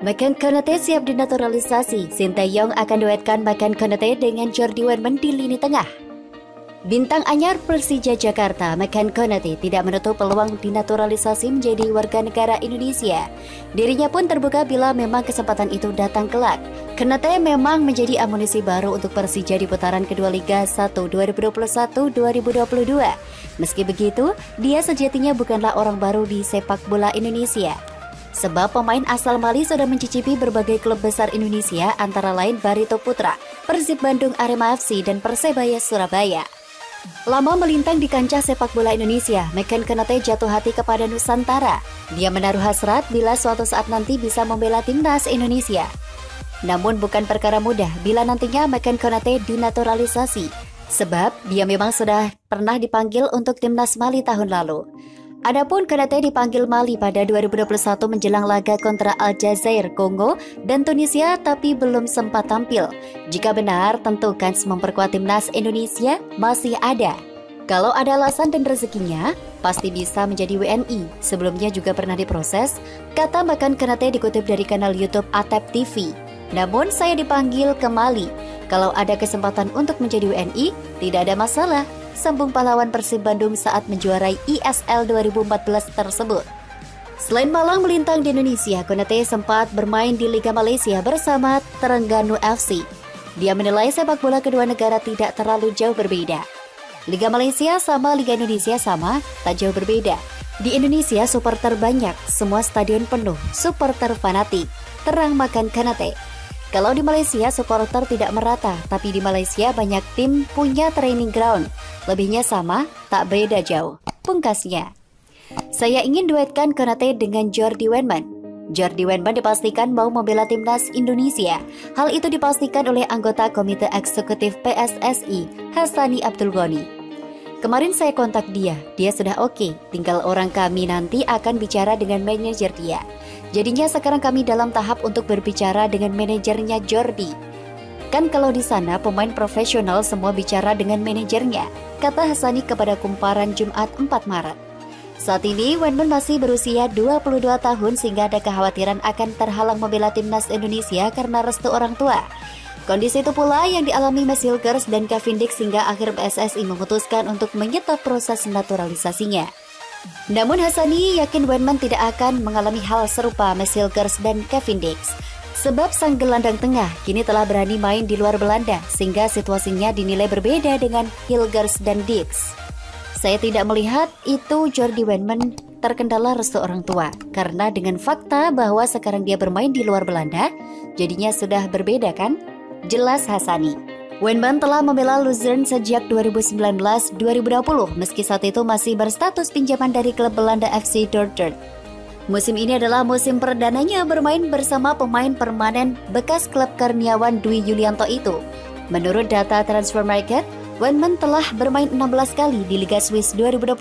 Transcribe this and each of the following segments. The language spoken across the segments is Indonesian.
Makan Konate siap dinaturalisasi. Sinteyong akan duetkan Makan Konate dengan Jordi Weman di lini tengah. Bintang anyar Persija Jakarta, Makan Konate, tidak menutup peluang dinaturalisasi menjadi warga negara Indonesia. Dirinya pun terbuka bila memang kesempatan itu datang kelak. Konate memang menjadi amunisi baru untuk Persija di putaran kedua Liga 1 2021-2022. Meski begitu, dia sejatinya bukanlah orang baru di sepak bola Indonesia. Sebab pemain asal Mali sudah mencicipi berbagai klub besar Indonesia antara lain Barito Putra, Persib Bandung, Arema FC, dan Persebaya Surabaya. Lama melintang di kancah sepak bola Indonesia, Makan Konate jatuh hati kepada Nusantara. Dia menaruh hasrat bila suatu saat nanti bisa membela timnas Indonesia. Namun bukan perkara mudah bila nantinya Makan Konate dinaturalisasi, sebab dia memang sudah pernah dipanggil untuk timnas Mali tahun lalu. Adapun Konate dipanggil Mali pada 2021 menjelang laga kontra Aljazair, Kongo, dan Tunisia tapi belum sempat tampil. Jika benar, tentu kans memperkuat timnas Indonesia masih ada. Kalau ada alasan dan rezekinya, pasti bisa menjadi WNI. Sebelumnya juga pernah diproses, kata Makan Konate dikutip dari kanal YouTube Atep TV. Namun saya dipanggil ke Mali. Kalau ada kesempatan untuk menjadi WNI, tidak ada masalah, sambung pahlawan Persib Bandung saat menjuarai ISL 2014 tersebut. Selain malang melintang di Indonesia, Konate sempat bermain di Liga Malaysia bersama Terengganu FC. Dia menilai sepak bola kedua negara tidak terlalu jauh berbeda. Liga Malaysia sama Liga Indonesia sama, tak jauh berbeda. Di Indonesia supporter banyak, semua stadion penuh, supporter fanatik, terang Makan Konate. Kalau di Malaysia supporter tidak merata, tapi di Malaysia banyak tim punya training ground. Lebihnya sama, tak beda jauh. Pungkasnya, saya ingin duetkan Konate dengan Jordi Weman. Jordi Weman dipastikan mau membela timnas Indonesia. Hal itu dipastikan oleh anggota Komite Eksekutif PSSI, Hassani Abdul Ghani. Kemarin saya kontak dia sudah oke. Tinggal orang kami nanti akan bicara dengan manajer dia. Jadinya sekarang kami dalam tahap untuk berbicara dengan manajernya Jordi. Kan kalau di sana pemain profesional semua bicara dengan manajernya, kata Hassani kepada Kumparan Jumat 4 Maret. Saat ini Weman masih berusia 22 tahun sehingga ada kekhawatiran akan terhalang membela timnas Indonesia karena restu orang tua. Kondisi itu pula yang dialami Mes Hilgers dan Kevin Dix hingga akhir PSSI memutuskan untuk menyetop proses naturalisasinya. Namun Hassani yakin Weman tidak akan mengalami hal serupa Mes Hilgers dan Kevin Dix. Sebab sang gelandang tengah kini telah berani main di luar Belanda sehingga situasinya dinilai berbeda dengan Hilgers dan Dix. Saya tidak melihat itu Jordi Weman terkendala restu orang tua karena dengan fakta bahwa sekarang dia bermain di luar Belanda, jadinya sudah berbeda kan? Jelas Hassani. Weman telah membela Luzern sejak 2019-2020 meski saat itu masih berstatus pinjaman dari klub Belanda FC Dordrecht. Musim ini adalah musim perdananya bermain bersama pemain permanen bekas klub Kurniawan Dwi Yulianto itu. Menurut data Transfer Market, Weman telah bermain 16 kali di Liga Swiss 2021,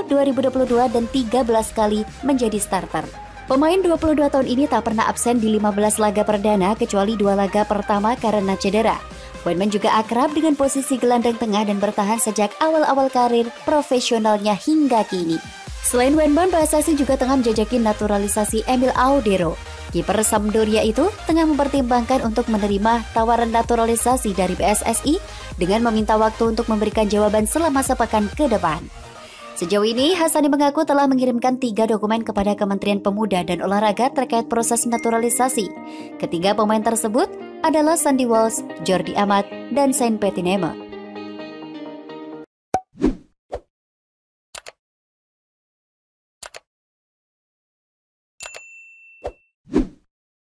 2022 dan 13 kali menjadi starter. Pemain 22 tahun ini tak pernah absen di 15 laga perdana kecuali 2 laga pertama karena cedera. Weman juga akrab dengan posisi gelandang tengah dan bertahan sejak awal-awal karir profesionalnya hingga kini. Selain Weman, PSSI juga tengah menjajaki naturalisasi Emil Audero. Kiper Sampdoria itu tengah mempertimbangkan untuk menerima tawaran naturalisasi dari PSSI dengan meminta waktu untuk memberikan jawaban selama sepekan ke depan. Sejauh ini, Hassani mengaku telah mengirimkan 3 dokumen kepada Kementerian Pemuda dan Olahraga terkait proses naturalisasi. Ketiga pemain tersebut adalah Sandy Walsh, Jordi Amat, dan Saint Petinema.